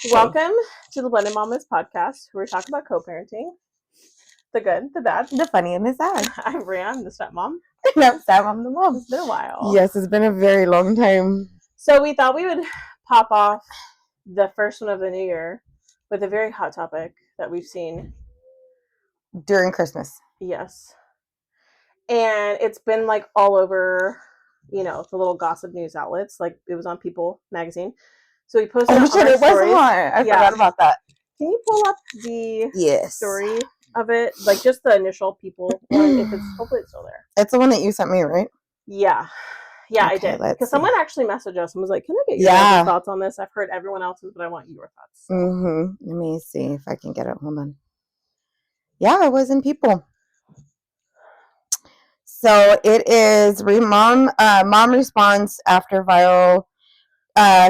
Welcome to the Blended Mamas podcast, where we talk about co-parenting, the good, the bad, the funny, and the sad. I'm Rhea, I'm the stepmom. No, stepmom, the mom. It's been a while. Yes, it's been a very long time. So we thought we would pop off the first one of the new year with a very hot topic that we've seen during Christmas. Yes. And it's been like all over, the little gossip news outlets. Like it was on People magazine. So we posted it on our stories. I forgot about that. Can you pull up the story of it? Like just the initial People one, hopefully it's still there. It's the one that you sent me, right? Yeah. Yeah, okay, I did. Because someone actually messaged us and was like, can I get your thoughts on this? I've heard everyone else's, but I want your thoughts. Let me see if I can get it. Hold on. Yeah, it was in People. So it is mom responds after viral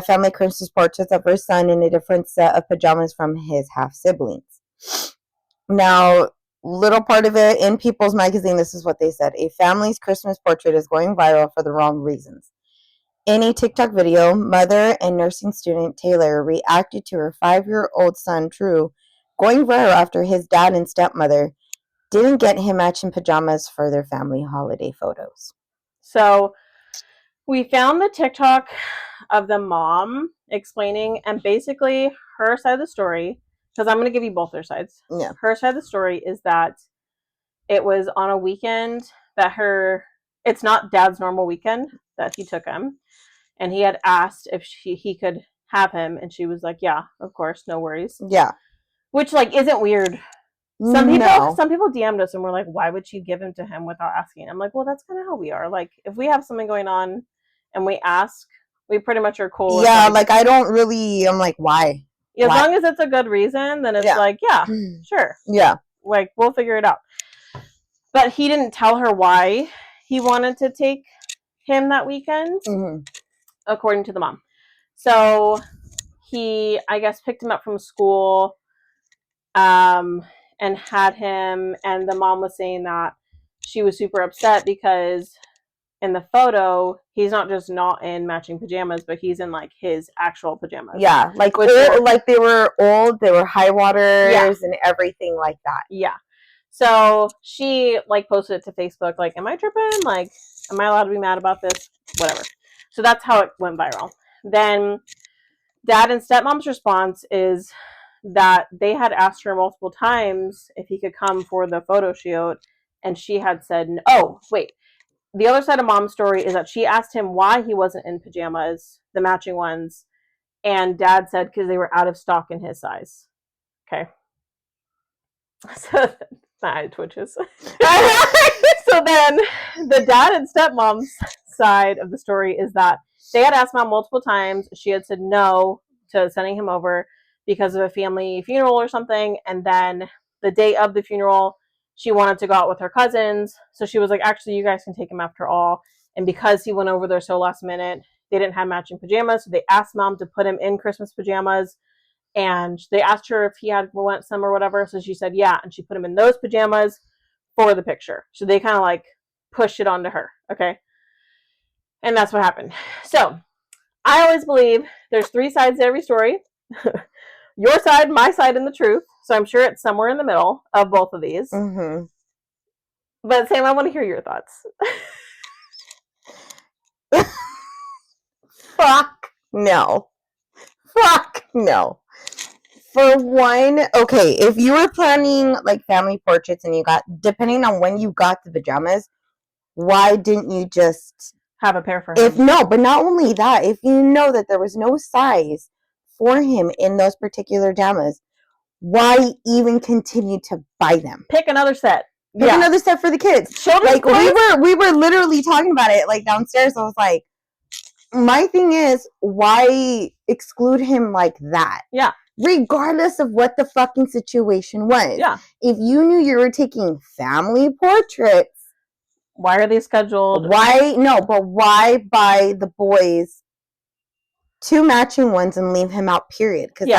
family Christmas portraits of her son in a different set of pajamas from his half siblings. Now, little part of it in People's magazine, this is what they said. A family's Christmas portrait is going viral for the wrong reasons. In a TikTok video, mother and nursing student Taylor reacted to her 5-year-old son, Drew, going viral after his dad and stepmother didn't get him matching pajamas for their family holiday photos. So we found the TikTok of the mom explaining, and basically her side of the story, because I'm going to give you both their sides. Yeah. Her side of the story is that it was on a weekend that it's not dad's normal weekend that he took him. And he had asked if he could have him. And she was like, yeah, of course, no worries. Yeah. Which isn't weird. Some people DM'd us and were like, why would she give him to him without asking? I'm like, well, that's kind of how we are. Like, if we have something going on and we ask, we pretty much are cool. Yeah, like I don't really, I'm like, why? As long as it's a good reason, then it's like, yeah, sure. Yeah. Like, we'll figure it out. But he didn't tell her why he wanted to take him that weekend, according to the mom. So he, I guess, picked him up from school, and had him, and the mom was saying that she was super upset because in the photo he's not just not in matching pajamas, but he's in like his actual pajamas. Yeah, like they were old, they were high waters and everything like that. Yeah. So she posted it to Facebook, like, am I tripping? Like, am I allowed to be mad about this? Whatever. So that's how it went viral. Then dad and stepmom's response is that they had asked her multiple times if he could come for the photo shoot, and she had said, oh, wait. The other side of mom's story is that she asked him why he wasn't in pajamas, the matching ones, and dad said because they were out of stock in his size. Okay. So my eye twitches. So then the dad and stepmom's side of the story is that they had asked mom multiple times. She had said no to sending him over because of a family funeral or something. And then the day of the funeral, she wanted to go out with her cousins. So she was like, actually, you guys can take him after all. And because he went over there so last minute, they didn't have matching pajamas. So they asked mom to put him in Christmas pajamas. And they asked her if he had went some or whatever. So she said, yeah. And she put him in those pajamas for the picture. So they kind of pushed it onto her. Okay. And that's what happened. So I always believe there's 3 sides to every story. Your side, my side, and the truth. So I'm sure it's somewhere in the middle of both of these. But Sam, I want to hear your thoughts. Fuck no. For one, okay, if you were planning family portraits and you got, depending on when you got the pajamas, why didn't you just have a pair for him? But not only that, if you know that there was no size for him in those particular pajamas, why even continue to buy them? Pick another set. Pick another set for the kids. We were literally talking about it downstairs. I was like, my thing is, why exclude him like that? Yeah. Regardless of what the fucking situation was. Yeah. If you knew you were taking family portraits, why are they scheduled? Why buy the boys 2 matching ones and leave him out, period? Because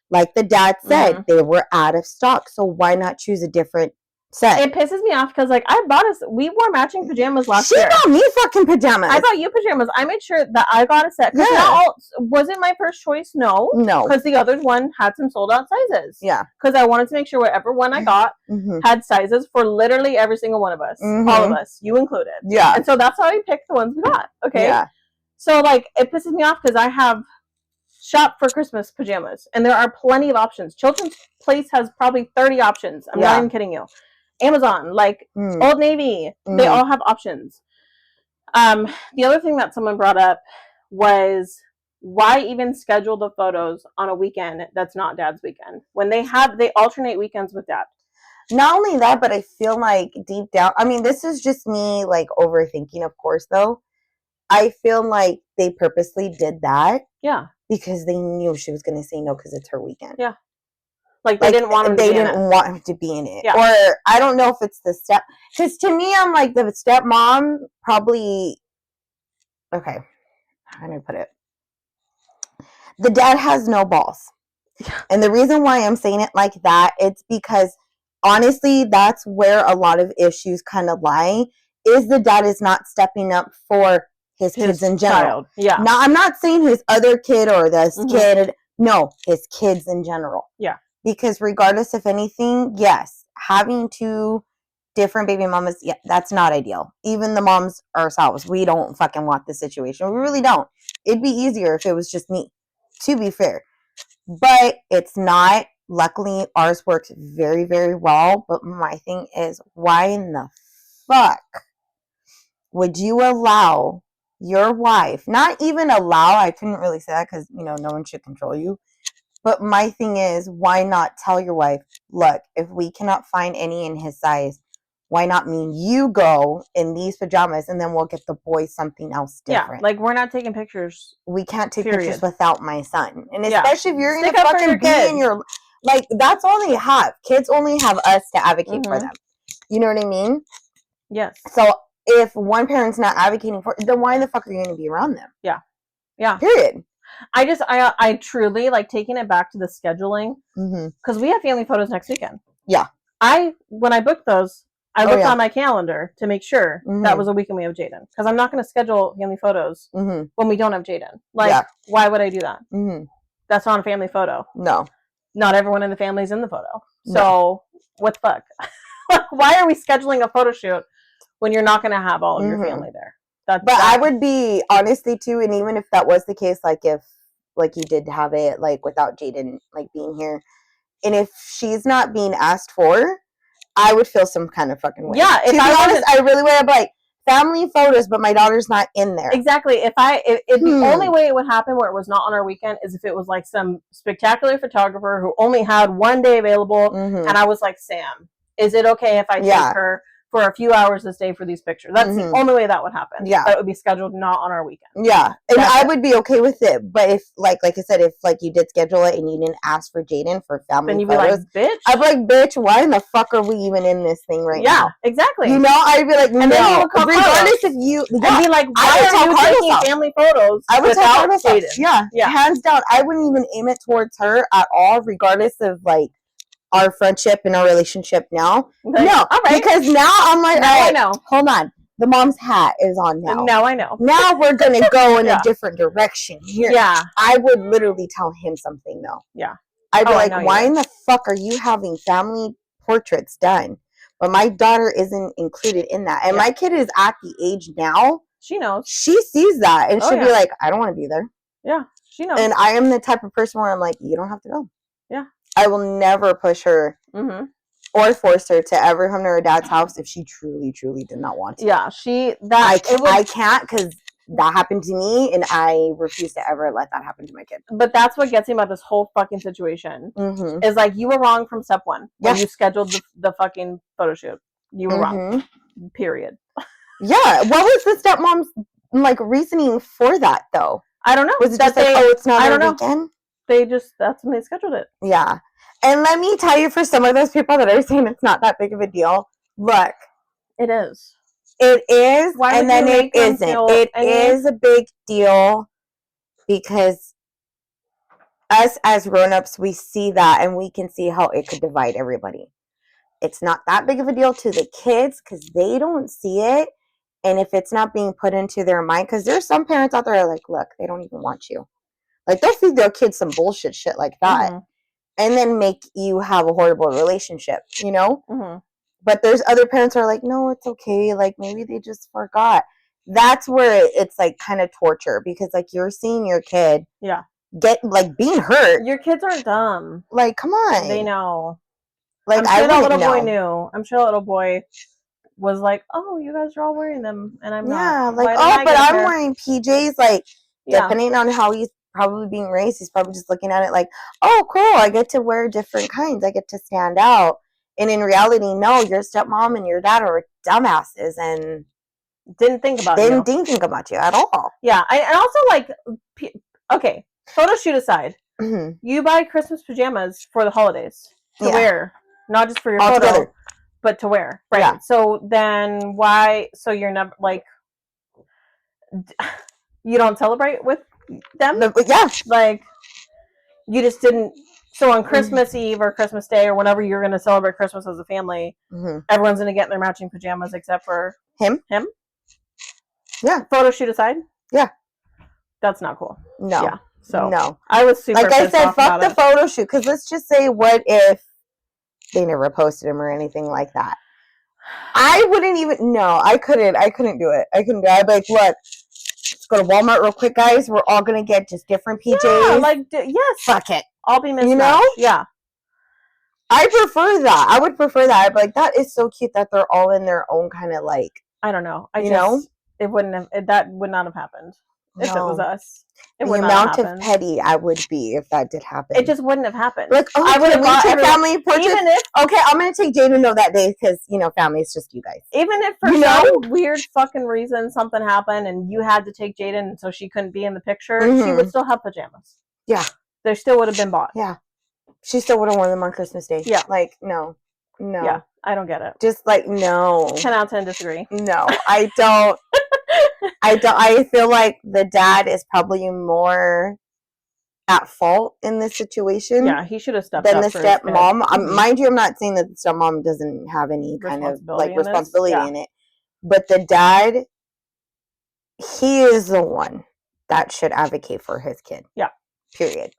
like the dad said, they were out of stock. So why not choose a different Say. It pisses me off because, like, I bought us. We wore matching pajamas last She year. got me fucking pajamas. I got you pajamas. I made sure that I got a set. Yeah. Not all, was it my first choice? No. No. Because the other one had some sold out sizes. Yeah. Because I wanted to make sure whatever one I got had sizes for literally every single one of us. All of us. You included. Yeah. And so that's how I picked the ones we got. Okay. Yeah. So, like, it pisses me off because I have shop for Christmas pajamas. And there are plenty of options. Children's Place has probably 30 options. I'm not even kidding you. Amazon, like Old Navy, they all have options. The other thing that someone brought up was, why even schedule the photos on a weekend that's not Dad's weekend when they alternate weekends with Dad? Not only that, but I feel like deep down, I mean, this is just me like overthinking, of course, though. I feel like they purposely did that. Yeah. Because they knew she was going to say no because it's her weekend. Yeah. Like, they didn't want him to be in it. They didn't want him to be in it. Yeah. Or, I don't know if it's the step... Because to me, I'm like, the stepmom probably... Okay. How do I put it? The dad has no balls. And the reason why I'm saying it like that, it's because, honestly, that's where a lot of issues kind of lie, is the dad is not stepping up for his kids in general. Child. Yeah. Now, I'm not saying his other kid or this kid. No, his kids in general. Yeah. Because regardless of anything, yes, having two different baby mamas, yeah, that's not ideal. Even the moms ourselves, we don't fucking want this situation. We really don't. It'd be easier if it was just me, to be fair. But it's not. Luckily, ours works very, very well. But my thing is, why in the fuck would you allow your wife, not even allow, I couldn't really say that because, no one should control you. But my thing is, why not tell your wife, look, if we cannot find any in his size, why not me and you go in these pajamas and then we'll get the boys something else different? Yeah, like, we're not taking pictures. We can't take pictures without my son. And especially if you're going to fucking be in your, like, that's all they have. Kids only have us to advocate for them. You know what I mean? Yes. So if one parent's not advocating for it, then why the fuck are you going to be around them? Yeah. Yeah. Period. I truly, like, taking it back to the scheduling, because we have family photos next weekend. Yeah. When I booked those, I looked on my calendar to make sure that was a weekend we have Jaden, because I'm not going to schedule family photos when we don't have Jaden. Like, why would I do that? That's not a family photo. No. Not everyone in the family's in the photo. So, what the fuck? Why are we scheduling a photo shoot when you're not going to have all of your family there? I would be, honestly, too, and even if that was the case, like, if, like, you did have it, like, without Jaden, like, being here, and if she's not being asked for, I would feel some kind of fucking way. Yeah, to be honest, I really would have, like, family photos, but my daughter's not in there. Exactly. If the only way it would happen where it was not on our weekend is if it was, like, some spectacular photographer who only had one day available, and I was like, Sam, is it okay if I take her for a few hours this day for these pictures? That's the only way that would happen. Yeah. That would be scheduled not on our weekend. Yeah. And I would be okay with it. But if, like I said, if, like, you did schedule it and you didn't ask for Jaden for family then you'd photos, be like, bitch. I'd be like, bitch, why in the fuck are we even in this thing right now? Yeah, exactly. I'd be like, and then you would call regardless if you... I'd be like, why are you taking family photos without Jaden? Yeah, hands down. I wouldn't even aim it towards her at all, regardless of, like, our friendship and our relationship now. Okay. No, because now I'm like, now I know. Hold on. The mom's hat is on now. Now I know. Now we're going to go in a different direction here. Yeah. I would literally tell him something, though. Yeah. I'd be like, why in the fuck are you having family portraits done? But my daughter isn't included in that. And my kid is at the age now. She knows. She sees that. And she'll be like, I don't want to be there. Yeah. She knows. And I am the type of person where I'm like, you don't have to go. Yeah. I will never push her or force her to ever come to her dad's house if she truly, truly did not want to. Yeah, I can't, because that happened to me, and I refuse to ever let that happen to my kid. But that's what gets me about this whole fucking situation. Is like, you were wrong from step one when you scheduled the fucking photo shoot. You were wrong. Period. Yeah. What was the stepmom's, like, reasoning for that, though? I don't know. Was it just like, it's not our weekend? That's when they scheduled it. Yeah. And let me tell you, for some of those people that are saying it's not that big of a deal, look. It is. It is, and then it isn't. It is a big deal because us as grown-ups, we see that, and we can see how it could divide everybody. it's not that big of a deal to the kids because they don't see it. And if it's not being put into their mind, because there's some parents out there that are like, look, they don't even want you. Like, they'll feed their kids some bullshit shit like that. Mm-hmm. And then make you have a horrible relationship, you know? Mm-hmm. But there's other parents who are like, no, it's okay. Like, maybe they just forgot. That's where it's like kind of torture because like you're seeing your kid get like being hurt. Your kids aren't dumb. Like, come on. They know. Like, I'm sure that little boy know. knew. I'm sure that little boy was like, oh, you guys are all wearing them and I'm not. Yeah, like, oh, but I'm wearing PJs. Like, depending on how he's probably being raised, he's probably just looking at it like, oh, cool, I get to wear different kinds. I get to stand out. And in reality, no, your stepmom and your dad are dumbasses and didn't think about you. Didn't think about you at all. Yeah, and also like, okay, photo shoot aside, you buy Christmas pajamas for the holidays to wear, not just for your photo, but to wear, right? Yeah. So then why? So you're never like, you don't celebrate with them? Like you just didn't. So on Christmas Eve or Christmas Day or whenever you're going to celebrate Christmas as a family, everyone's going to get their matching pajamas except for him. Yeah. Photo shoot aside? Yeah. That's not cool. No. Yeah. So no. I was super like I said, fuck the photo shoot. Because let's just say, what if they never posted him or anything like that? I wouldn't even. No, I couldn't do it. I couldn't do it. I'd be like, look, let's go to Walmart real quick, guys. We're all gonna get just different PJs. Yeah, like yes. Fuck it. I'll be mismatched. You know? Yeah. I prefer that. I would prefer that. I'd be like, that is so cute that they're all in their own kind of like. I don't know. You know? It wouldn't have. That would not have happened if it was us. The amount of petty I would be if that did happen. It just wouldn't have happened. Like, oh, I would have bought a family portrait. Even if, okay, I'm gonna take Jaden though that day because family is just you guys. Even if for some weird fucking reason something happened and you had to take Jaden so she couldn't be in the picture, she would still have pajamas. Yeah, they still would have been bought. Yeah, she still would have worn them on Christmas Day. Yeah, like no. Yeah, I don't get it. Just like no. 10 out of 10 disagree. No, I don't. I feel like the dad is probably more at fault in this situation. Yeah, he should have stepped up. Than the stepmom. Mind you, I'm not saying that the stepmom doesn't have any kind of like responsibility in it, but the dad, he is the one that should advocate for his kid. Yeah. Period.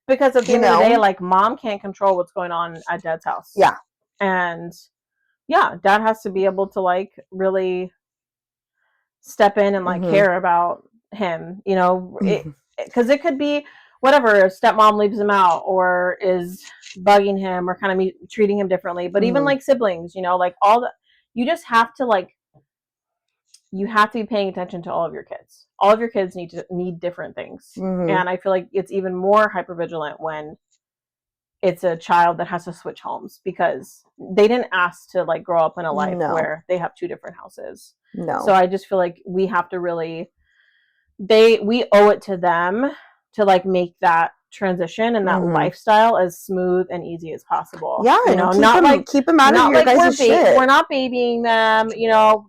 Because at the end of the day, like mom can't control what's going on at dad's house. Yeah. And yeah, dad has to be able to like really step in and like care about him, because it could be whatever, stepmom leaves him out or is bugging him or kind of treating him differently, but even like siblings, like all the, you just have to like, you have to be paying attention to all of your kids. All of your kids need different things. And I feel like it's even more hypervigilant when it's a child that has to switch homes because they didn't ask to like grow up in a life where they have two different houses. No. So I just feel like we have to really, we owe it to them to like make that transition and that lifestyle as smooth and easy as possible. Yeah, keep them out of your guys' shit. We're not babying them,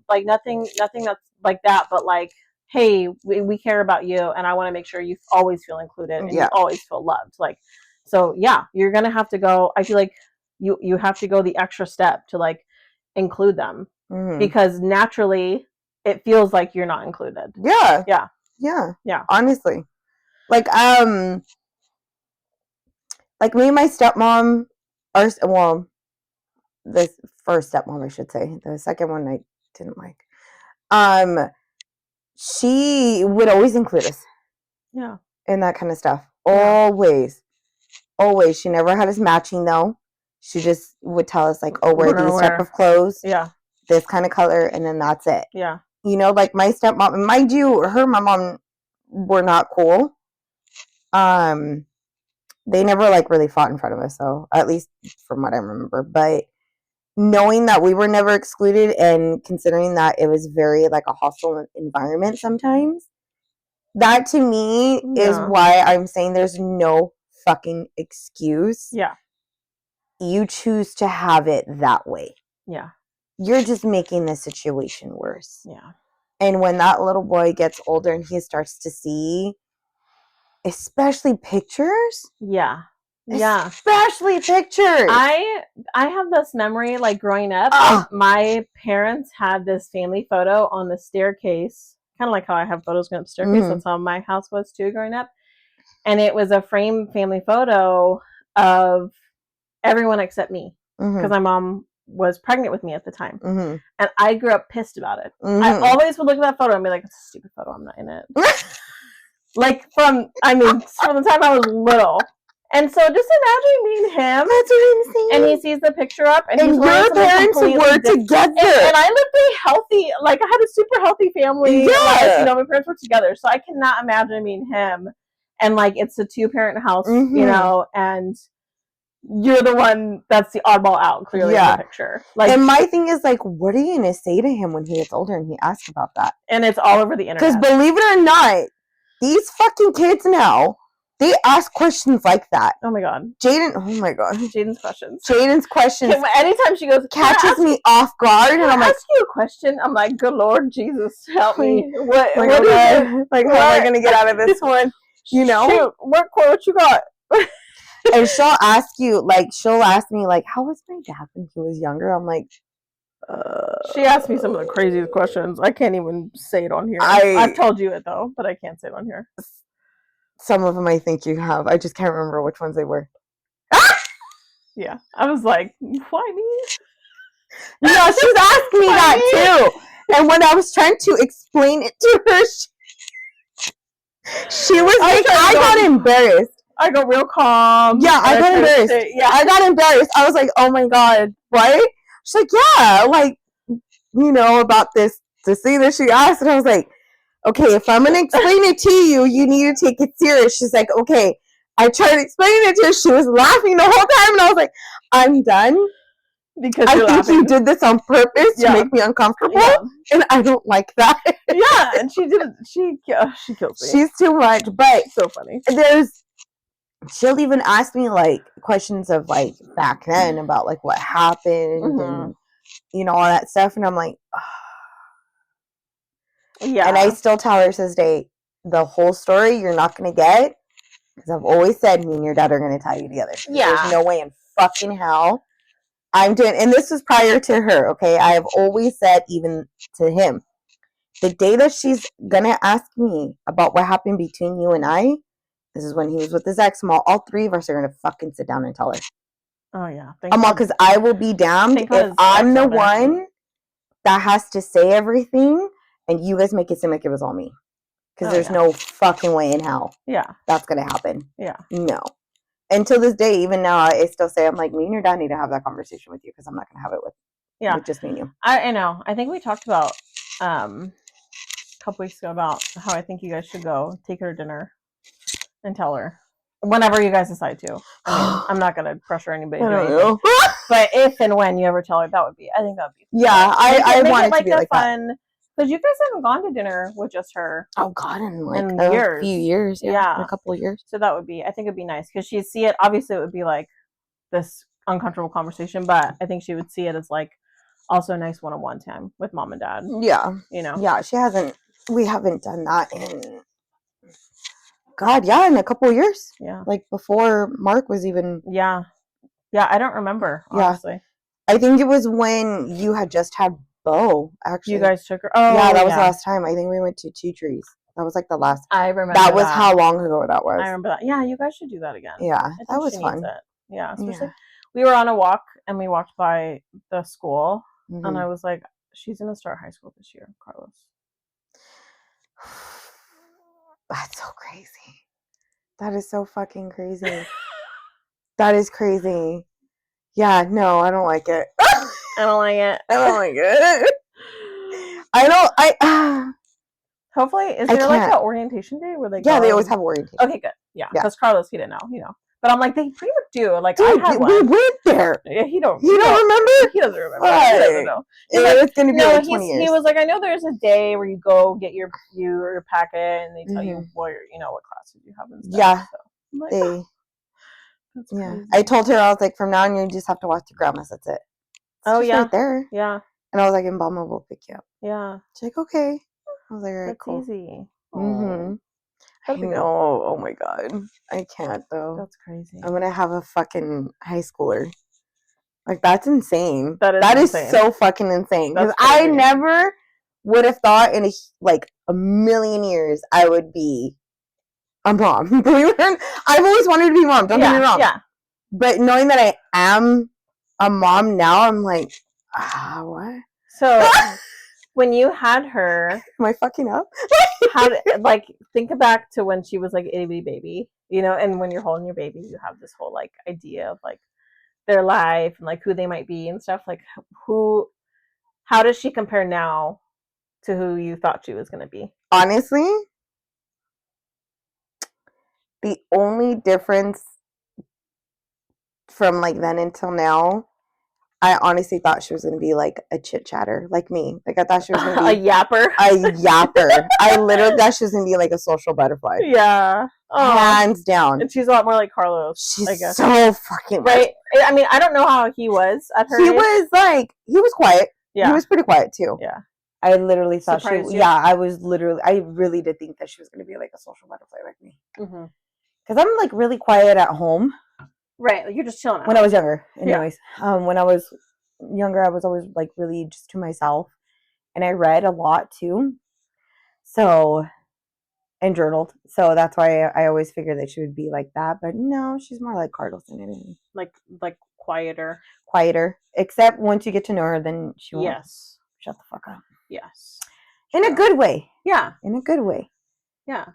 like nothing that's like that, but like, hey, we care about you and I want to make sure you always feel included and you always feel loved. Like, so yeah, you're gonna have to go. I feel like you have to go the extra step to like include them because naturally it feels like you're not included. Yeah. Yeah. Yeah. Yeah. Honestly, like me and my stepmom, the first stepmom I should say, the second one I didn't like. She would always include us. Yeah. And that kind of stuff. Always. Always. She never had us matching though. She just would tell us like, oh, wear these type of clothes. Yeah. This kind of color, and then that's it. Yeah. Like my stepmom, and mind you, her and my mom were not cool. They never like really fought in front of us, so at least from what I remember. But knowing that we were never excluded and considering that it was very like a hostile environment sometimes, that to me is why I'm saying there's no fucking excuse. Yeah. You choose to have it that way. Yeah. You're just making the situation worse. Yeah. And when that little boy gets older and he starts to see, especially pictures. Yeah. Yeah. Especially pictures. I have this memory, like growing up, my parents had this family photo on the staircase, kind of like how I have photos going up the staircase. That's how my house was too growing up. And it was a frame family photo of everyone except me, because my mom was pregnant with me at the time. And I grew up pissed about it. I always would look at that photo and be like, it's a stupid photo, I'm not in it. Like from the time I was little. And so just imagine meeting him. That's what I'm saying. And he sees the picture up, and your parents were together. And I lived a healthy, like I had a super healthy family. Yeah. Life, my parents were together. So I cannot imagine meeting him. And like it's a 2-parent house, and you're the one that's the oddball out, clearly in the picture. Like, and my thing is, like, what are you gonna say to him when he gets older and he asks about that? And it's all over the internet. Because believe it or not, these fucking kids now, they ask questions like that. Oh my god. Jaden's questions. Jaden's questions. Anytime she goes, catches me off guard, and I'm like, ask you a question. I'm like, good Lord Jesus, help me. What is it? Like, how am I gonna get out of this one? You know? Shoot, what you got? And she'll ask me, like, how was my dad when he was younger? I'm like, she asked me some of the craziest questions. I can't even say it on here. I've told you it though, but I can't say it on here. Some of them I think you have. I just can't remember which ones they were. Yeah. I was like, why me? No, she's asking me that too. And when I was trying to explain it to her, she was like, I got embarrassed. I got real calm. Yeah, I got embarrassed. I got embarrassed. I was like, oh my god, what? She's like, yeah, like, about this thing that she asked. And I was like, okay, if I'm going to explain it to you, you need to take it serious. She's like, okay. I tried explaining it to her. She was laughing the whole time. And I was like, I'm done. Because I think you did this on purpose to make me uncomfortable. Yeah. And I don't like that. Yeah, and she did it. She kills me. She's too much. But so funny. She'll even ask me, like, questions of, like, back then about, like, what happened and, all that stuff. And I'm like, yeah. And I still tell her to this day, the whole story you're not going to get, because I've always said me and your dad are going to tie you together. Yeah. There's no way in fucking hell I'm doing, and this was prior to her, okay? I have always said, even to him, the day that she's going to ask me about what happened between you and I, this is when he was with his ex, all 3 of us are going to fucking sit down and tell her. Oh, yeah. Because I will be damned if I'm the one that has to say everything and you guys make it seem like it was all me. Because there's no fucking way in hell that's going to happen. Yeah. No. Until this day, even now, I still say, I'm like, me and your dad need to have that conversation with you because I'm not going to have it with just me and you. I know. I think we talked about a couple weeks ago about how I think you guys should go take her to dinner and tell her. Whenever you guys decide to. I mean, I'm not going to pressure anybody to do anything. But if and when you ever tell her, I think that would be fun. Yeah, I want it to be like fun, that. Because you guys haven't gone to dinner with just her. Oh, God, in a few years. Yeah. In a couple of years. So I think it'd be nice. Because she'd see it, obviously it would be like this uncomfortable conversation, but I think she would see it as like also a nice one-on-one time with mom and dad. Yeah. Yeah, we haven't done that in... God, yeah, in a couple of years. Yeah. Like before Mark was even... Yeah. Yeah, I don't remember, honestly. Yeah. I think it was when you had just had Bo, actually. You guys took her? Oh, yeah, that was the last time. I think we went to Two Trees. That was like the last... I remember that. Was how long ago that was. I remember that. Yeah, you guys should do that again. Yeah, that was fun. Yeah, especially... We were on a walk, and we walked by the school, and I was like, she's going to start high school this year, Carlos. That's so crazy. That is so fucking crazy. That is crazy. Yeah, no, I don't like it. I don't like it. I don't like it. Hopefully, is there like an orientation day where they go? Yeah, they always have orientation. Okay, good. Yeah, because Carlos, he didn't know, But I'm like, they pretty much do. Like, dude, I had one. We went there. Yeah, he don't remember? He doesn't remember. Right. He doesn't know. It's going to be like 20 years. He was like, I know there's a day where you go get your packet and they tell you what classes you have and stuff. Yeah. So I'm like, that's crazy. I told her, I was like, from now on, you just have to watch your grandma's. That's it. It's right there. Yeah. And I was like, and Mama will pick you up. Yeah. She's like, okay. I was like, all right, that's cool. Easy. Mm-hmm. I know. Oh my god. I can't though. That's crazy. I'm gonna have a fucking high schooler. Like, that's insane. That is insane. So fucking insane. Because I never would have thought in a million years I would be a mom. I've always wanted to be a mom. Don't get me wrong. Yeah. But knowing that I am a mom now, I'm like, what? So when you had her, am I fucking up? Think back to when she was like a baby, you know, and when you're holding your baby, you have this whole like idea of like their life and like who they might be and stuff. Like how does she compare now to who you thought she was going to be? Honestly, the only difference from like then until now, I honestly thought she was going to be like a chit chatter, like me. Like, I thought she was going to be a yapper. I literally thought she was going to be like a social butterfly. Yeah. Hands down. And she's a lot more like Carlos. She's so fucking right. I mean, I don't know how he was at her age. He was quiet. Yeah. He was pretty quiet too. Yeah. I literally thought I really did think that she was going to be like a social butterfly like me. Because I'm like really quiet at home. Right, you're just chilling out. When I was younger, anyways. Yeah. When I was younger, I was always like really just to myself. And I read a lot too. So, and journaled. So that's why I always figured that she would be like that. But no, she's more like Carlos than anything. Like quieter. Quieter. Except once you get to know her, then she won't. Yes. Shut the fuck up. Yes. In a good way. Yeah. In a good way. Yeah.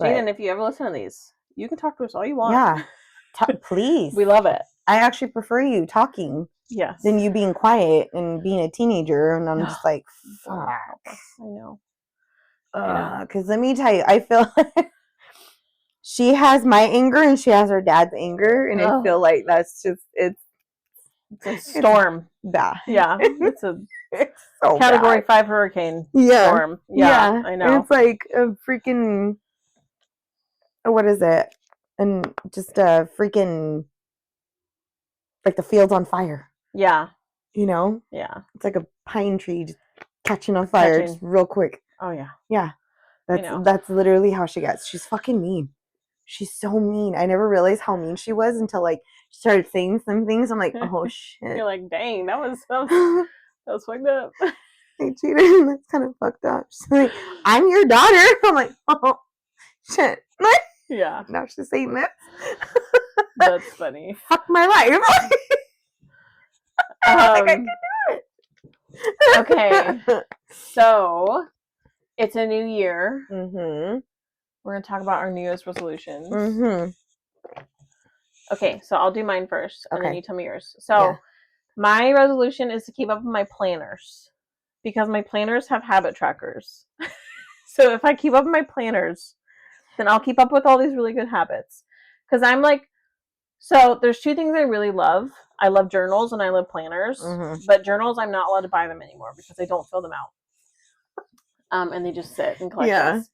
Jaden, if you ever listen to these, you can talk to us all you want. Yeah. Please. We love it. I actually prefer you talking. Yes. Than you being quiet and being a teenager. And I'm just like, fuck. I know. Because let me tell you, I feel like she has my anger and she has her dad's anger. And I feel like that's just, it's a storm. Bad. Yeah. It's so Category 5 hurricane storm. Yeah. I know. It's like a freaking, what is it? And just a freaking, like the field's on fire. Yeah. You know? Yeah. It's like a pine tree just catching on fire just real quick. Oh, yeah. Yeah. That's literally how she gets. She's fucking mean. She's so mean. I never realized how mean she was until like she started saying some things. I'm like, oh shit. You're like, dang, that was fucked up. Hey, cheated. That's kind of fucked up. She's like, I'm your daughter. I'm like, oh shit. Yeah. Now she's saying this. That's funny. Fuck my life. I think I can do it. Okay. So, it's a new year. Mm-hmm. We're going to talk about our New Year's resolutions. Mm-hmm. Okay, so I'll do mine first, and then you tell me yours. So, my resolution is to keep up with my planners, because my planners have habit trackers. So, if I keep up with my planners, then I'll keep up with all these really good habits. Because I'm like, so there's two things I really love. I love journals and I love planners. Mm-hmm. But journals, I'm not allowed to buy them anymore because I don't fill them out. And they just sit and collect dust.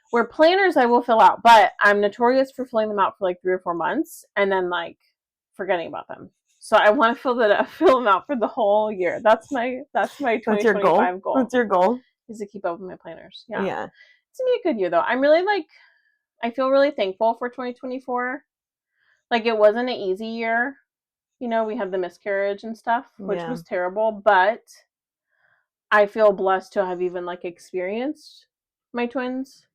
Where planners I will fill out, but I'm notorious for filling them out for like 3 or 4 months and then like forgetting about them. So I want to fill them out for the whole year. That's my 2025 goal. What's your goal? Is to keep up with my planners. Yeah. It's gonna be a good year though. I'm really I feel really thankful for 2024. Like, it wasn't an easy year. You know, we had the miscarriage and stuff, which was terrible, but I feel blessed to have even like experienced my twins,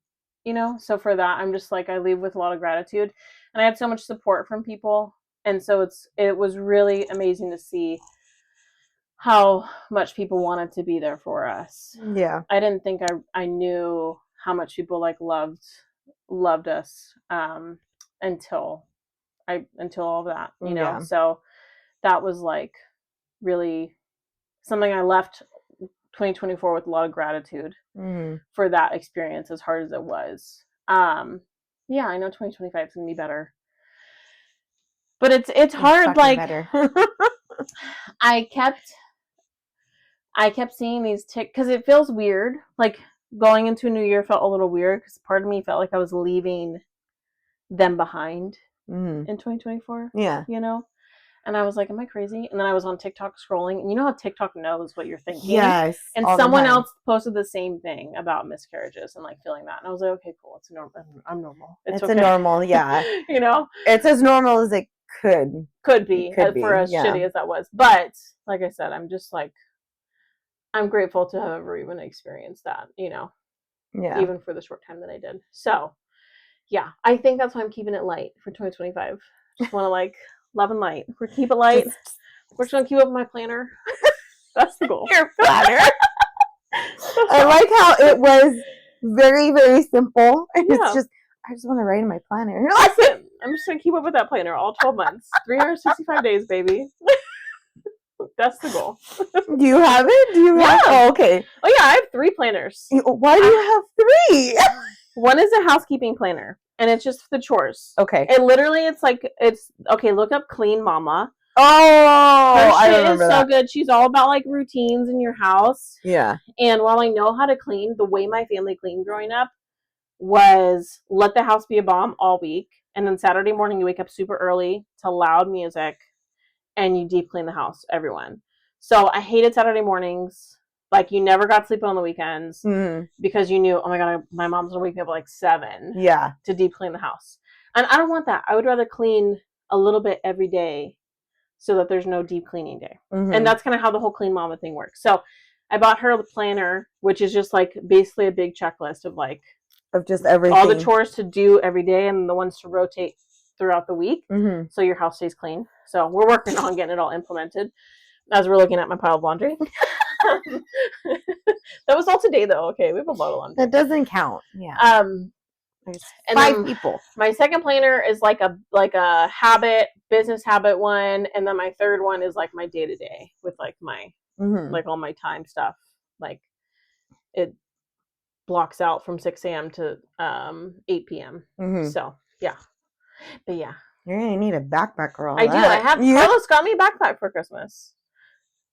you know? So for that, I'm just like, I leave with a lot of gratitude, and I had so much support from people. And so it was really amazing to see how much people wanted to be there for us. Yeah. I didn't think I knew how much people like loved us until all of that, you know. So that was like really something I left 2024 with a lot of gratitude for that experience, as hard as it was. I know 2025 is gonna be better, but it's hard. Like better. I kept seeing these because it feels weird. Like, going into a new year felt a little weird because part of me felt like I was leaving them behind in 2024. Yeah. You know? And I was like, am I crazy? And then I was on TikTok scrolling, and you know how TikTok knows what you're thinking? Yes. And someone else posted the same thing about miscarriages and like feeling that. And I was like, okay, cool. It's normal. I'm normal. It's okay. a normal, yeah. You know? It's as normal as it could. Could be, for as shitty as that was. But like I said, I'm just like, I'm grateful to have ever even experienced that, you know? Yeah. Even for the short time that I did. So, yeah. I think that's why I'm keeping it light for 2025. Just want to like love and light. We're keep it light. We're just gonna keep up my planner. That's the goal. Your planner. I like how it was very, very simple. And it's just, I just want to write in my planner. Listen, I'm just gonna keep up with that planner all 12 months. 365 days, baby. That's the goal. Do you have it? Do you have it? Oh, okay. Oh yeah, I have 3 planners. Why do you have 3? One is a housekeeping planner, and it's just the chores. Okay. And literally, it's okay. Look up Clean Mama. Oh, I remember that. Her shit is so good. She's all about like routines in your house. Yeah. And while I know how to clean, the way my family cleaned growing up was let the house be a bomb all week, and then Saturday morning you wake up super early to loud music, and you deep clean the house, everyone. So I hated Saturday mornings. Like, you never got sleep on the weekends because you knew, oh my God, my mom's gonna wake me up at like 7 to deep clean the house. And I don't want that. I would rather clean a little bit every day so that there's no deep cleaning day. And that's kind of how the whole Clean Mama thing works. So I bought her the planner, which is just like basically a big checklist of like, of just everything. All the chores to do every day and the ones to rotate throughout the week so your house stays clean. So we're working on getting it all implemented as we're looking at my pile of laundry. That was all today though. Okay, we have a lot of laundry. That doesn't count. Yeah. And 5 people. My second planner is like a business habit one, and then my third one is like my day to day with like my like all my time stuff. Like it blocks out from 6 a.m. to 8 p.m. So yeah, but yeah, you're gonna need a backpack for all that. I do. I have. Carlos got me a backpack for Christmas.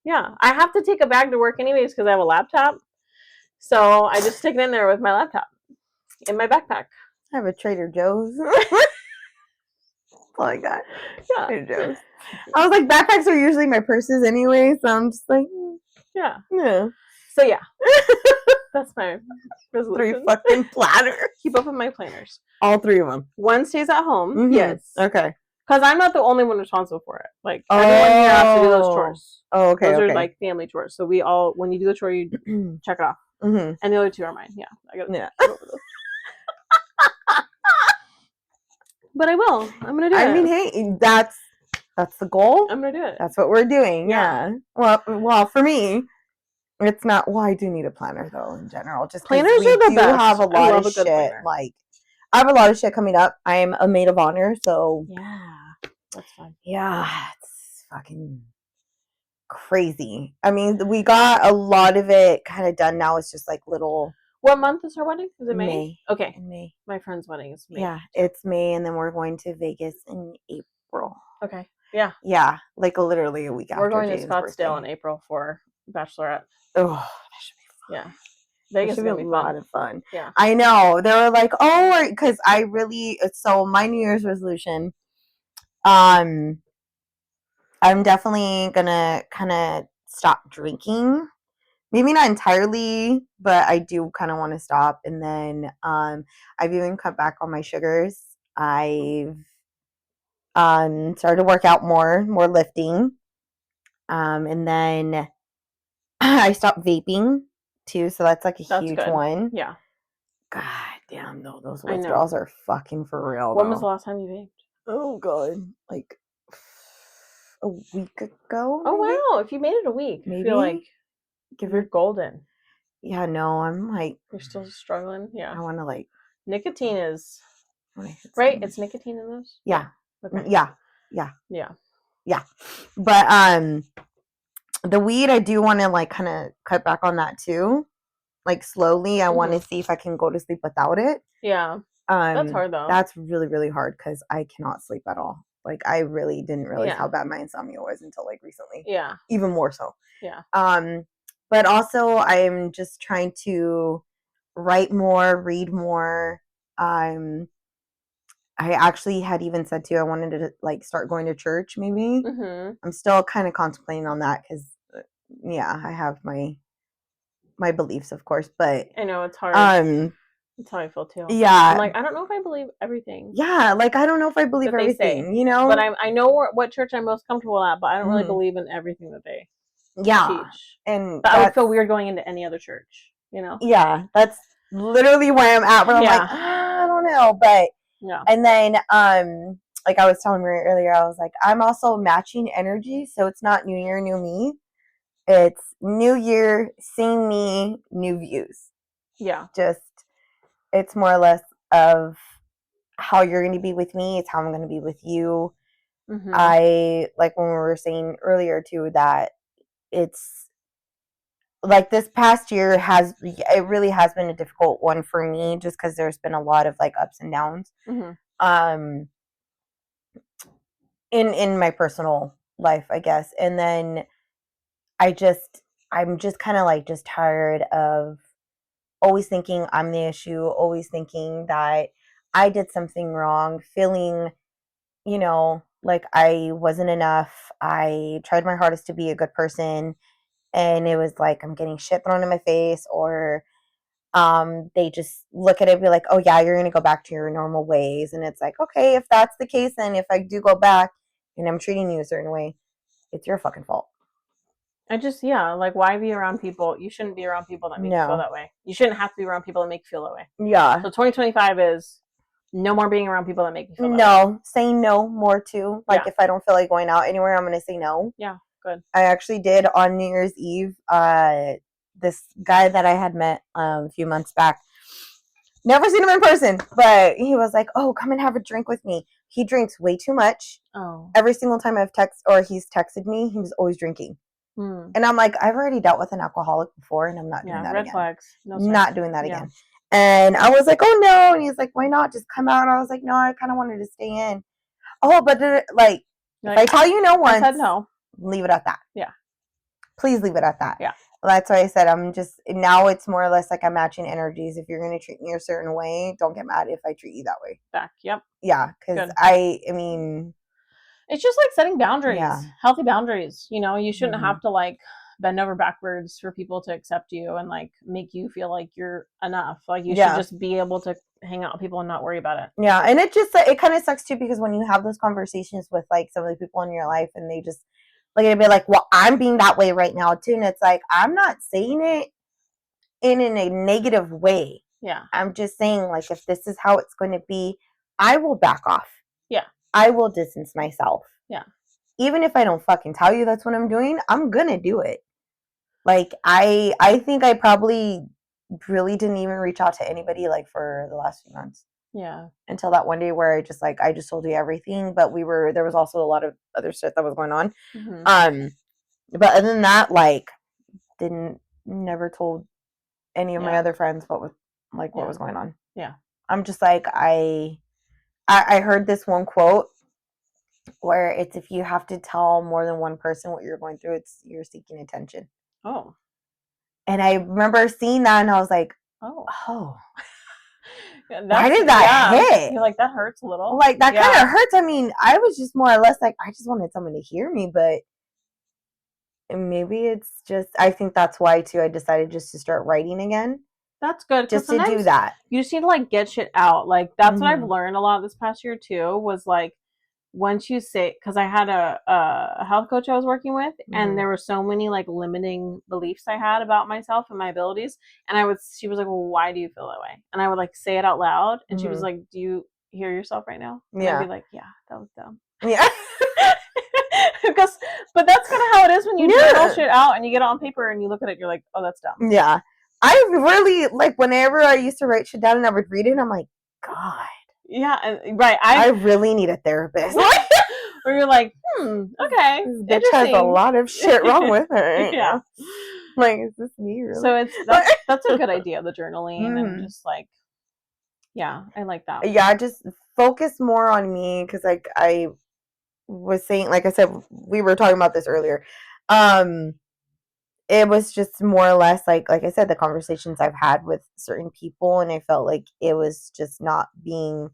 Yeah, I have to take a bag to work anyways because I have a laptop. So I just stick it in there with my laptop in my backpack. I have a Trader Joe's. That's all I got. Yeah. Trader Joe's. I was like, backpacks are usually my purses anyway, so I'm just like, yeah. So yeah, that's my resolution. 3 fucking planners. Keep up with my planners. All 3 of them. One stays at home. Yes. Okay. Because I'm not the only one responsible for it. Like, everyone here has to do those chores. Oh, okay. Those are like family chores. So we all, when you do the chore, you check it off. And the other 2 are mine. Yeah. I got to go over those. But I will. I'm going to do it. I mean, hey, that's the goal. I'm going to do it. That's what we're doing. Yeah. Well, for me, it's not, I do need a planner though in general. Just planners are the best. Have a lot of shit. Like, I have a lot of shit coming up. I'm a maid of honor, so yeah, that's fun. Yeah, it's fucking crazy. I mean, we got a lot of it kind of done now. It's just like little. What month is her wedding? Is it May? May. Okay. In May. My friend's wedding is May. Yeah, it's May, and then we're going to Vegas in April. Okay. Yeah. Yeah, like literally a week after. We're going to Scottsdale in April for Bachelorette. Oh, that should be fun. Yeah. Vegas should be a lot of fun. Yeah. I know. They were like, because I really, so my New Year's resolution, I'm definitely gonna kind of stop drinking. Maybe not entirely, but I do kind of want to stop. And then I've even cut back on my sugars. I've started to work out more lifting. And then I stopped vaping too, so that's like a huge one. Yeah. God damn, though, those withdrawals are fucking for real. When was the last time you vaped? Oh god, like a week ago. Oh maybe? Wow! If you made it a week, maybe. I feel like you're golden. Yeah, no, I'm like you're still struggling. Yeah, I want to like nicotine is right. It's nicotine in those. Yeah. Okay. Yeah. But the weed, I do want to like kind of cut back on that too. Like slowly, I want to see if I can go to sleep without it. Yeah. That's hard though. That's really, really hard because I cannot sleep at all. Like I really didn't realize how bad my insomnia was until like recently. Yeah. Even more so. Yeah. But also I'm just trying to write more, read more. I actually had even said to you I wanted to like start going to church maybe. Mm-hmm. I'm still kind of contemplating on that because yeah, I have my beliefs, of course, but I know it's hard. um That's how I feel too. yeah, I'm like, I don't know if I believe everything yeah, like I don't know if I believe that they say, everything, you know. but I know what church I'm most comfortable at, but I don't really Mhm. believe in everything that they Yeah, teach. and But I would feel that's weird going into any other church, you know? yeah, that's literally where I'm at. Where I'm like, Yeah. I don't know, but Yeah. and then like I was telling Maria earlier, I was like, I'm also matching energy, so it's not New Year, new me. It's New Year, same me, new views. Yeah. Just it's more or less of how you're going to be with me. It's how I'm going to be with you. Mm-hmm. I like when we were saying earlier too that it's like this past year has it really has been a difficult one for me just because there's been a lot of like ups and downs Mm-hmm. um in my personal life, I guess. And then I just I'm just kind of like just tired of always thinking I'm the issue, always thinking that I did something wrong, feeling, like I wasn't enough. I tried my hardest to be a good person and it was like I'm getting shit thrown in my face, or they just look at it and be like, oh yeah, you're gonna go back to your normal ways. And it's like, okay, if that's the case, then if I do go back and I'm treating you a certain way, it's your fucking fault. Yeah, like why be around people? You shouldn't be around people that make you feel No. that way. You shouldn't have to be around people that make you feel that way. Yeah. So 2025 is no more being around people that make you feel that way. No, saying no more too. Like Yeah. if I don't feel like going out anywhere, I'm gonna say no. Yeah, good. I actually did on New Year's Eve. This guy that I had met a few months back, never seen him in person, but he was like, "Oh, come and have a drink with me." He drinks way too much. Oh. Every single time he's texted me, he was always drinking. And I'm like, I've already dealt with an alcoholic before, and I'm not doing that red again. flags. No, not doing that again. And I was like, oh no. And he's like, why not? Just come out. And I was like, no, I kind of wanted to stay in. Oh, but like, if I tell you no once, I said no. Leave it at that. Yeah. Please leave it at that. Yeah. Well, that's why I said now it's more or less like I'm matching energies. If you're going to treat me a certain way, don't get mad if I treat you that way. Back. Yep. Yeah. Because I mean, it's just like setting boundaries, yeah. Healthy boundaries. You shouldn't have to like bend over backwards for people to accept you and like make you feel like you're enough. Like you should just be able to hang out with people and not worry about it. Yeah. And it kind of sucks too, because when you have those conversations with like some of the people in your life and they just like, it'd be like, well, I'm being that way right now too. And it's like, I'm not saying it in a negative way. Yeah. I'm just saying, like, if this is how it's going to be, I will back off. Yeah. I will distance myself. Yeah. Even if I don't fucking tell you that's what I'm doing, I'm gonna do it. Like, I think I probably really didn't even reach out to anybody like for the last few months. Yeah. Until that one day where I just told you everything, but there was also a lot of other shit that was going on. But other than that, like, never told any of my other friends what was going on. Yeah. I'm just like, I heard this one quote where it's, if you have to tell more than one person what you're going through, you're seeking attention. Oh. And I remember seeing that and I was like, oh. Why did that hit? You're like, that hurts a little. Like, that kind of hurts. I mean, I was just more or less like, I just wanted someone to hear me, but maybe it's just, I think that's why too I decided just to start writing again. That's good. Just to do that. You just need to like get shit out. Like that's what I've learned a lot this past year too, was like, once you say, because I had a health coach I was working with, and there were so many like limiting beliefs I had about myself and my abilities, and she was like, well, why do you feel that way? And I would like say it out loud, and she was like, do you hear yourself right now? And I'd be like, yeah, that was dumb. Yeah. But that's kind of how it is when you journal shit out and you get it on paper and you look at it, you're like, oh, that's dumb. Yeah. I really, like, whenever I used to write shit down and I would read it, I'm like, God. Yeah, right. I really need a therapist. Or you're like, okay. This bitch has a lot of shit wrong with her. Yeah. Like, is this me really? So that's a good idea, the journaling and just like, yeah, I like that. Yeah, just focus more on me, because like I was saying, like I said, we were talking about this earlier. It was just more or less like I said, the conversations I've had with certain people, and I felt like it was just not being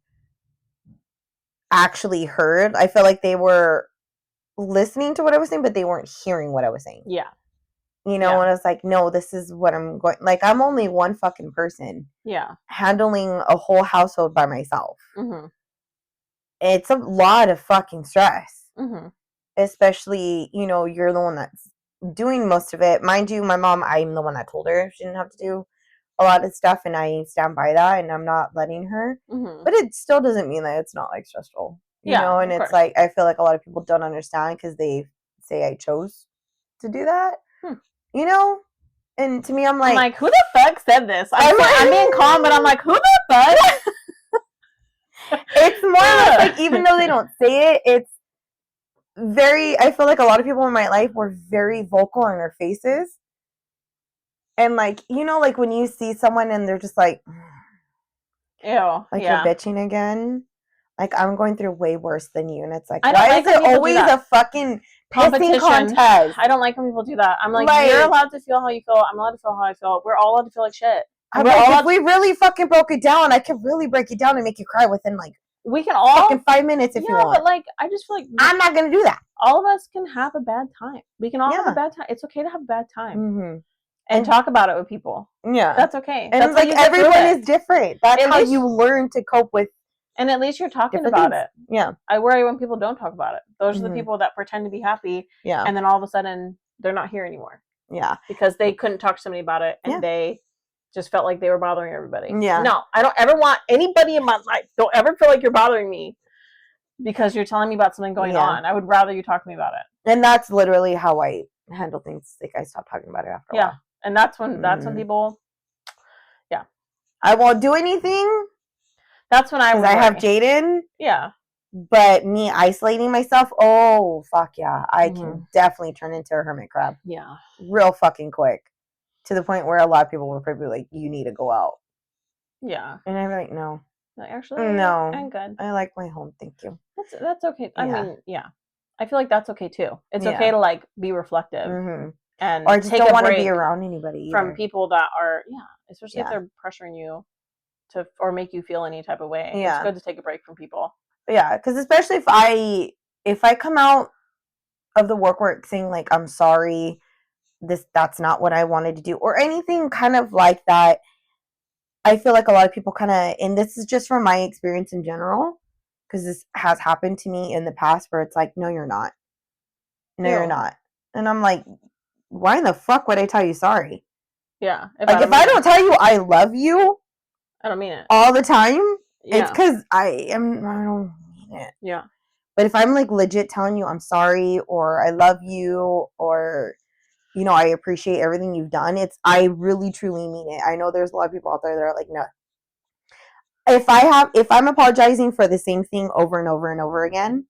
actually heard. I feel like they were listening to what I was saying, but they weren't hearing what I was saying. Yeah. You know, and I was like, no, this is what I'm going, like, I'm only one fucking person. Yeah. Handling a whole household by myself. Mm-hmm. It's a lot of fucking stress. Mm-hmm. Especially, you know, you're the one that's doing most of it. Mind you, my mom, I'm the one that told her she didn't have to do a lot of stuff, and I stand by that, and I'm not letting her. Mm-hmm. But it still doesn't mean that it's not, like, stressful. You know, and it's like, I feel like a lot of people don't understand because they say I chose to do that. You know? And to me, I'm like, who the fuck said this? I'm being calm, but I'm like, who the fuck? It's more like, even though they don't say it, it's very, I feel like a lot of people in my life were very vocal in their faces. And, like, you know, like, when you see someone and they're just like, ew, like, you're bitching again. Like, I'm going through way worse than you. And it's like, why is it always a fucking pissing contest? I don't like when people do that. I'm like, you're allowed to feel how you feel. I'm allowed to feel how I feel. We're all allowed to feel like shit. If we really fucking broke it down, I could really break it down and make you cry within, like, we can all fucking 5 minutes if you want. But, like, I just feel like I'm not gonna do that. All of us can have a bad time. We can all have a bad time. It's okay to have a bad time. Mm-hmm. And talk about it with people. Yeah. That's okay. And, that's like, everyone is different. That's how you learn to cope with. And at least you're talking about it. Yeah. I worry when people don't talk about it. Those are the people that pretend to be happy. Yeah. And then all of a sudden, they're not here anymore. Yeah. Because they couldn't talk to somebody about it. And they just felt like they were bothering everybody. Yeah. No, I don't ever want anybody in my life. Don't ever feel like you're bothering me because you're telling me about something going on. I would rather you talk to me about it. And that's literally how I handle things. Like, I stopped talking about it after a while. And that's when people, I won't do anything. That's when I have Jaden. Yeah. But me isolating myself, oh, fuck yeah. I can definitely turn into a hermit crab. Yeah. Real fucking quick. To the point where a lot of people were probably like, you need to go out. Yeah. And I'm like, no. Actually, no. I'm good. I like my home, thank you. That's okay. I mean, I feel like that's okay too. It's okay to, like, be reflective. Mm-hmm. And or just don't want to be around anybody either. From people that are, especially if they're pressuring you to, or make you feel any type of way. Yeah. It's good to take a break from people. Yeah, because especially if I come out of the work saying, like, I'm sorry, that's not what I wanted to do, or anything kind of like that, I feel like a lot of people kind of, and this is just from my experience in general, because this has happened to me in the past where it's like, no, you're not. No, you're not. And I'm like, why in the fuck would I tell you sorry? Yeah. If I don't tell you I love you, I don't mean it all the time. Yeah. It's because I don't mean it. Yeah. But if I'm, like, legit telling you I'm sorry, or I love you, or, you know, I appreciate everything you've done, I really truly mean it. I know there's a lot of people out there that are like, no. If I'm apologizing for the same thing over and over and over again,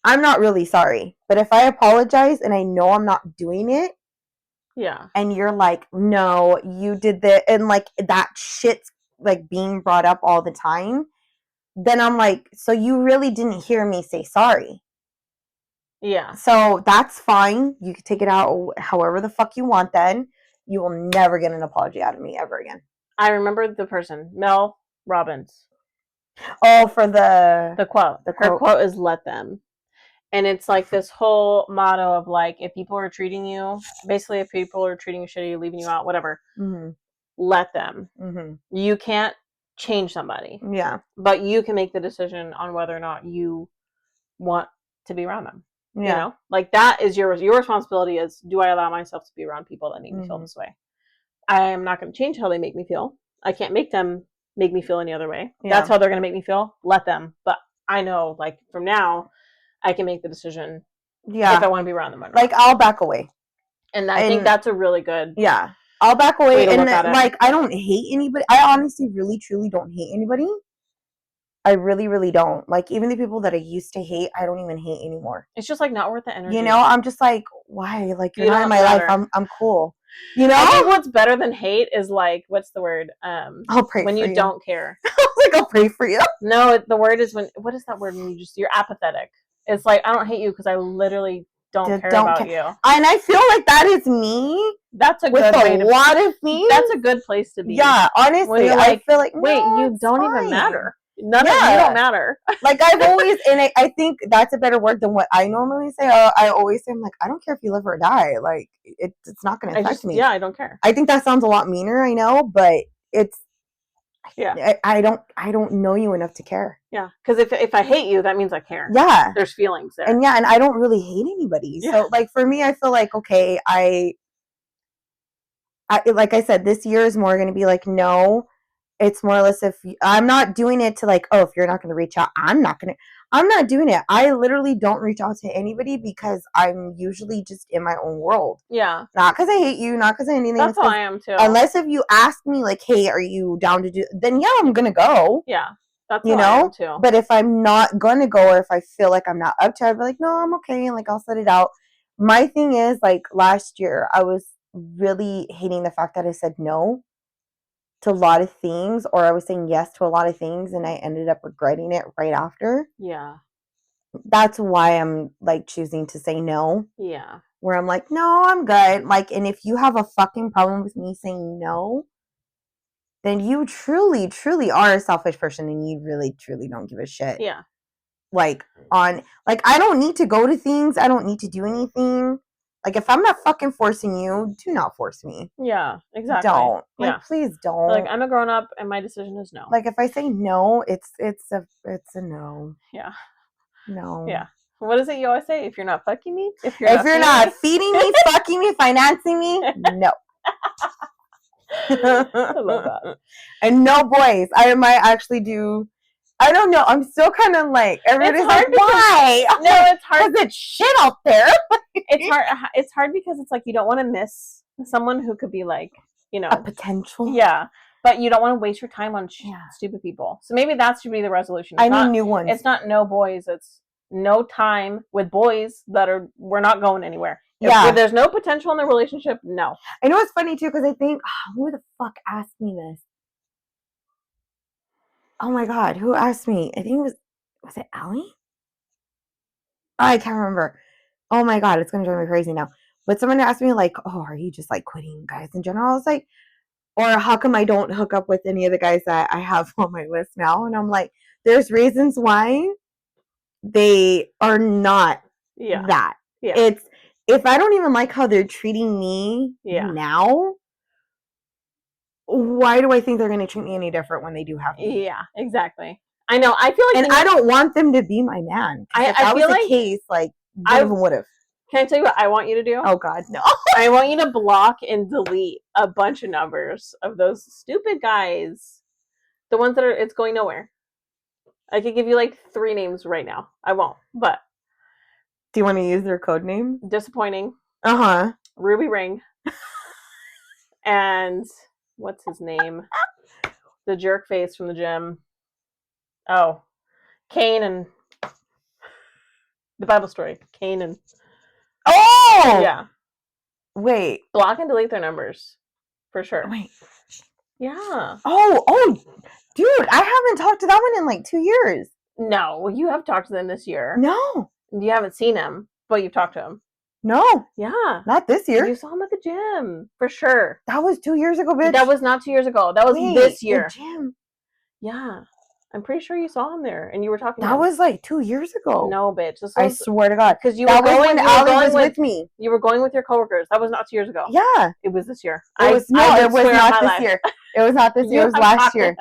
I'm not really sorry. But if I apologize and I know I'm not doing it, and you're like, no, you did that, and, like, that shit's, like, being brought up all the time, then I'm like, so you really didn't hear me say sorry. Yeah. So that's fine. You can take it out however the fuck you want then. You will never get an apology out of me ever again. I remember the person, Mel Robbins. Oh, for the quote. Her quote is let them. And it's like this whole motto of, like, if people are treating you, basically if people are treating you shitty, leaving you out, whatever, let them. Mm-hmm. You can't change somebody. Yeah. But you can make the decision on whether or not you want to be around them. Yeah. You know? Like, that is your responsibility is, do I allow myself to be around people that make me feel this way? I am not going to change how they make me feel. I can't make them make me feel any other way. Yeah. That's how they're going to make me feel. Let them. But I know, like, from now, I can make the decision if I want to be around them or not. Like, I'll back away. And I think that's a really good I'll back away. And, like, I don't hate anybody. I honestly really, truly don't hate anybody. I really, really don't. Like, even the people that I used to hate, I don't even hate anymore. It's just, like, not worth the energy. You know, I'm just like, why? Like, you're not in my life. I'm cool. You know? I think what's better than hate is, like, what's the word? I'll pray when for you. When you don't care. I was like, I'll pray for you. No, the word is what is that word when you're apathetic? It's like, I don't hate you because I literally don't care about you. And I feel like that is me. That's a good way to be. With a lot of things. That's a good place to be. Yeah, honestly, when you're like, I feel like, wait, you don't even matter. None of you don't matter. Like I've always, and I think that's a better word than what I normally say. I always say, I'm like, I don't care if you live or die. Like it's not going to affect me. Yeah, I don't care. I think that sounds a lot meaner, I know, but it's, yeah. I don't know you enough to care. Yeah, because if I hate you, that means I care. Yeah. There's feelings there. And I don't really hate anybody. Yeah. So like for me, I feel like, okay, I like I said, this year is more going to be like, no, it's more or less if I'm not doing it to like, oh, if you're not going to reach out, I'm not doing it. I literally don't reach out to anybody because I'm usually just in my own world. Yeah. Not because I hate you, not because of anything. That's how I am too. Unless if you ask me like, hey, are you down to do, then yeah, I'm going to go. Yeah. That's how I am too. But if I'm not going to go, or if I feel like I'm not up to it, I'll be like, no, I'm okay. And like, I'll set it out. My thing is like last year, I was really hating the fact that I said no to a lot of things, or I was saying yes to a lot of things, and I ended up regretting it right after. Yeah. That's why I'm like choosing to say no. Yeah. Where I'm like, no, I'm good. Like, and if you have a fucking problem with me saying no, then you truly, truly are a selfish person, and you really, truly don't give a shit. Yeah. Like, I don't need to go to things. I don't need to do anything. Like, if I'm not fucking forcing you, do not force me. Yeah, exactly. Don't. Like, please don't. Like, I'm a grown up, and my decision is no. Like, if I say no, it's a no. Yeah. No. Yeah. What is it you always say? If you're not fucking me, if you're not feeding me, fucking me, financing me, no. I love that. And no boys. I might actually do. I don't know. I'm still kind of like, everybody's like, why? No, it's hard. Because it's shit out there. It's hard. It's hard because it's like you don't want to miss someone who could be like, a potential. Yeah. But you don't want to waste your time on stupid people. So maybe that should be the resolution. I need new ones. It's not no boys. It's no time with boys we're not going anywhere. If there's no potential in the relationship, no. I know it's funny too, because I think, who the fuck asked me this? Oh my God, who asked me? I think was it Allie? I can't remember. Oh my God, it's going to drive me crazy now. But someone asked me like, oh, are you just like quitting guys in general? I was like, or how come I don't hook up with any of the guys that I have on my list now? And I'm like, there's reasons why they are not that. Yeah. It's, if I don't even like how they're treating me now, why do I think they're going to treat me any different when they do have me? Yeah, exactly. I know. I feel like, and I don't want them to be my man. If that was the case, like, I would have. Can I tell you what I want you to do? Oh God, no! I want you to block and delete a bunch of numbers of those stupid guys, the ones that it's going nowhere. I could give you like 3 names right now. I won't, but do you want to use their code name? Disappointing. Ruby Ring. And what's his name? The jerk face from the gym. Oh, Cain and the Bible story. Cain and yeah. Wait. Block and delete their numbers, for sure. Wait. Yeah. Oh, dude, I haven't talked to that one in like 2 years. No, you have talked to them this year. No. You haven't seen him, but you've talked to him. No. Yeah. Not this year. You saw him at the gym, for sure. That was 2 years ago, bitch. That was not 2 years ago. That was this year. The gym. Yeah. I'm pretty sure you saw him there, and you were talking. That was like 2 years ago. No, bitch. I swear to God, because Allie was with me. You were going with your coworkers. That was not 2 years ago. Yeah, it was this year. It was not this year. It was not this year. It was last year.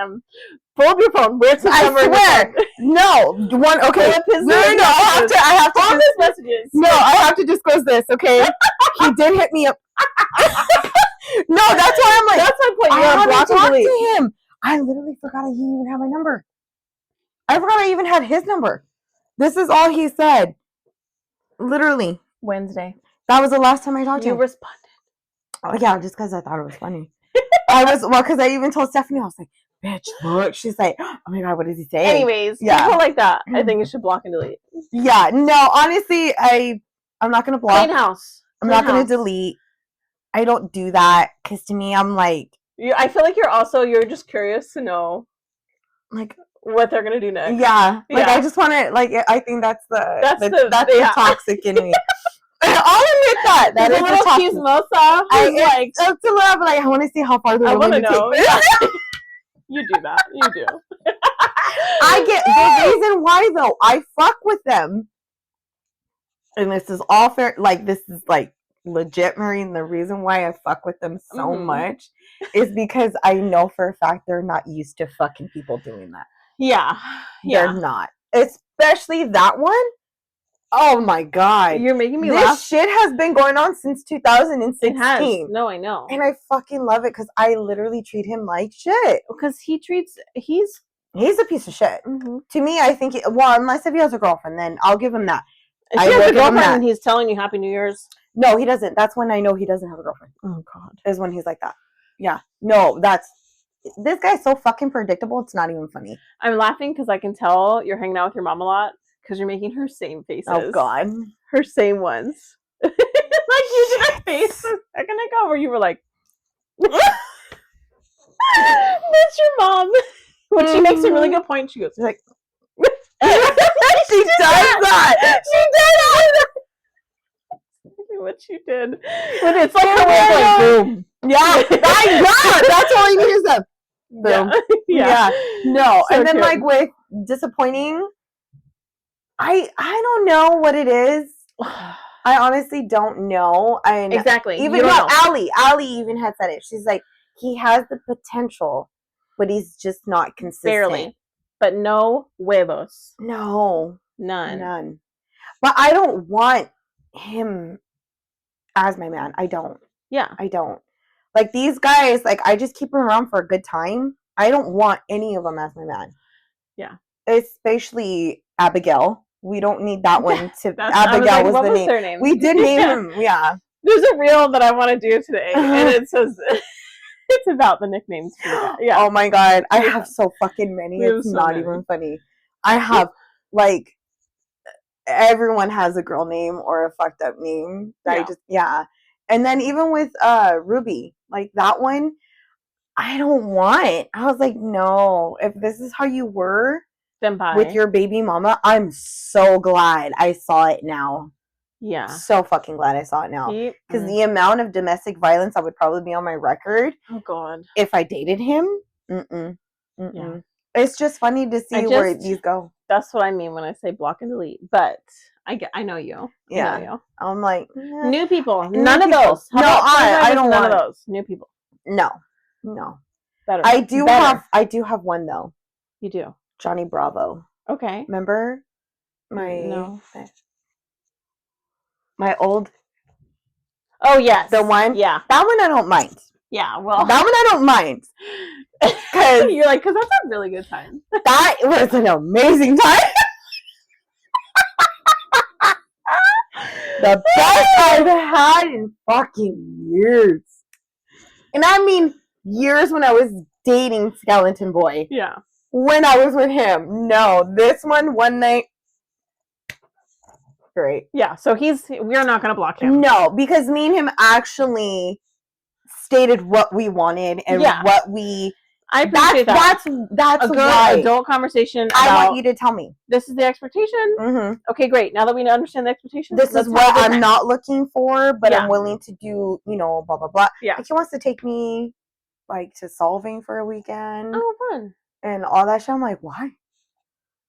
Pull up your phone. Where's his number? I swear. No. One. Okay. No. I have to. All his messages. No, I have to disclose this. Okay. He did hit me up. No, that's why I'm like. That's my point. I haven't talked to him. I literally forgot he even had my number. I forgot I even had his number. This is all he said. Literally. Wednesday. That was the last time I talked to him. You responded. Oh, yeah, just because I thought it was funny. Because I even told Stephanie, I was like, bitch, look. She's like, oh my God, what does he say? Anyways, people like that, I think you should block and delete. Yeah, no, honestly, I'm not going to block. Clean house. I'm not going to delete. I don't do that, because to me, I'm like. I feel like you're just curious to know. Like. What they're gonna do next. Yeah. Like, I just want to, like, I think that's the toxic in me. I'll admit that. That is the toxic. Chismosa. It's a little, but I want to see how far they're willing to take this. You do that. You do. I get the reason why though. I fuck with them, and this is all fair. Like this is like legit, Marine. The reason why I fuck with them so much is because I know for a fact they're not used to fucking people doing that. Yeah. They're not, especially that one. Oh my god, you're making me this laugh. shit has been going on since 2016. It has. No, I know, and I fucking love it because I literally treat him like shit. Because he's a piece of shit. To me. I think unless if he has a girlfriend, then I'll give him that. If he has a girlfriend and he's telling you Happy New Year's. No, he doesn't. That's when I know he doesn't have a girlfriend. Oh god, is when he's like that. Yeah, no, this guy's so fucking predictable. It's not even funny. I'm laughing because I can tell you're hanging out with your mom a lot because you're making her same faces. Oh god, her same ones. Like you did a face a second ago where you were like, "That's your mom." When she makes a really good point, she goes like, "She does that. She did that." What you did, but it's like her way of like boom. Yeah, that's all you need is a boom. Yeah. No, so and then cute. Like with disappointing, I don't know what it is. I honestly don't know. And exactly. Even Allie even had said it. She's like, he has the potential, but he's just not consistent. Barely. But no huevos. No. None. But I don't want him as my man. I don't. Yeah. I don't. Like these guys, like I just keep them around for a good time. I don't want any of them as my man. Yeah. Especially Abigail. We don't need that one to Abigail was the name. Her name. We did name him. Yeah. There's a reel that I want to do today, and it says it's about the nicknames for that. Yeah. Oh my god, I have so fucking many. It's so not even funny. I have like everyone has a girl name or a fucked up name. I just and then even with Ruby, like that one, I don't want. I was like, no, if this is how you were then bye. With your baby mama, I'm so glad I saw it now. Yeah. So fucking glad I saw it now. Because the amount of domestic violence that would probably be on my record. Oh god. If I dated him. Yeah. It's just funny to see where these go. That's what I mean when I say block and delete. But I know you. Yeah. I know you. I'm like new people. None of those. I don't none want of those. New people. No. Better. I do have one though. You do. Johnny Bravo. Okay. Remember my old. Oh yes. The one. Yeah. That one I don't mind. Yeah. Well. That one I don't mind. Because you're like, because that's a really good time. That was an amazing time. The best I've had in fucking years. And I mean years when I was dating Skeleton Boy. Yeah. When I was with him. No, this one night. Great. Yeah, so we're not going to block him. No, because me and him actually stated what we wanted and what we... I appreciate that. That's a good why. Adult conversation about... I want you to tell me. This is the expectation? Mm-hmm. Okay, great. Now that we understand the expectation... This is what I'm not looking for, but I'm willing to do, blah, blah, blah. Yeah. Like, he wants to take me, like, to Solving for a weekend. Oh, fun. And all that shit. I'm like, why?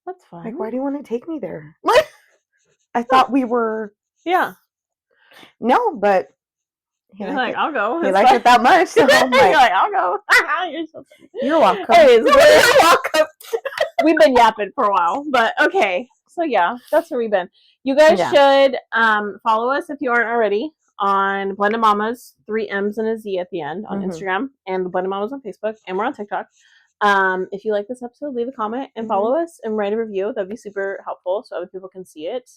That's fine. Like, why do you want to take me there? Like, I thought we were... Yeah. No, but... You're like, I'll go. He liked it that much. So I'm like, you're like, I'll go. You're so funny. You're welcome. Anyways, you're welcome. We've been yapping for a while, but okay. So yeah, that's where we've been. You guys should follow us if you aren't already on Blended Mamas, 3 M's and a Z at the end on Instagram, and the Blended Mamas on Facebook, and we're on TikTok. If you like this episode, leave a comment and follow us and write a review. That'd be super helpful so other people can see it.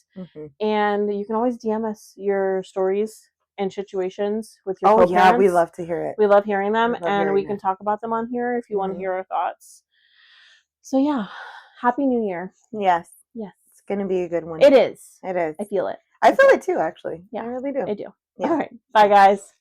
And you can always DM us your stories and situations with your co-parents. Yeah, we love to hear it. We love hearing them, and we can talk about them on here if you want to hear our thoughts. So yeah, Happy New Year. Yes. It's going to be a good one. It is. It is. I feel it. I feel it too, actually. Yeah. I really do. I do. Yeah. All right. Bye, guys.